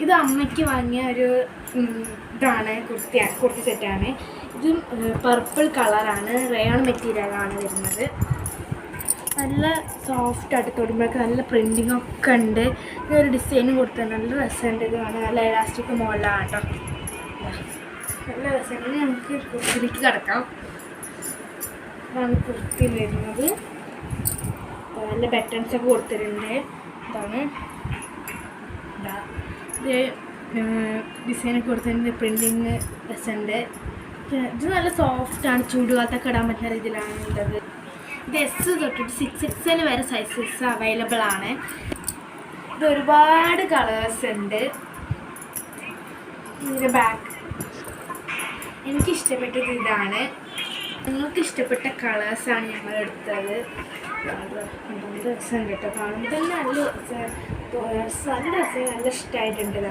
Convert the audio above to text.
ഇത് അമ്മയ്ക്ക് വാങ്ങിയ ഒരു ഇതാണ്, കുർത്തി സെറ്റാണ്. ഇതും പർപ്പിൾ കളറാണ്, റയോൺ മെറ്റീരിയലാണ് വരുന്നത്. നല്ല സോഫ്റ്റായിട്ട് തൊടുമ്പോഴൊക്കെ നല്ല പ്രിൻറ്റിങ് ഒക്കെ ഉണ്ട്. ഇതൊരു ഡിസൈനും കൊടുത്തത് നല്ല രസമുണ്ട്. ഇത് കാണാൻ നല്ല ഇലാസ്റ്റിക് മോഡലാണ് കേട്ടോ. നല്ല രസമുണ്ട്. നമുക്ക് കുർത്തിയിലേക്ക് കിടക്കാം. ഇതാണ് കുർത്തി വരുന്നത്. നല്ല ബട്ടൺസൊക്കെ കൊടുത്തിട്ടുണ്ട്. ഇതാണ് ഇത് ഡിസൈനൊക്കെ കൊടുത്തിട്ടുണ്ട്. പ്രിൻറ്റിങ് രസമുണ്ട്. ഇത് നല്ല സോഫ്റ്റാണ്, ചൂടുകാലത്തൊക്കെ ഇടാൻ പറ്റുന്ന രീതിയിലാണ് ഉള്ളത്. ഇത് S തൊട്ടിട്ട് 6XL വരെ സൈസസ് അവൈലബിൾ ആണ്. ഇത് ഒരുപാട് കളേഴ്സ് ഉണ്ട്. ഇതിൻ്റെ ബാക്ക് എനിക്കിഷ്ടപ്പെട്ടത് ഇതാണ്. നിങ്ങൾക്ക് ഇഷ്ടപ്പെട്ട കളേഴ്സാണ് ഞങ്ങൾ എടുത്തത്. നല്ല രസമുണ്ട് കേട്ടോ. കാണുമ്പോൾ തന്നെ നല്ല രസം, നല്ല ഇഷ്ടമായിട്ടുണ്ട്.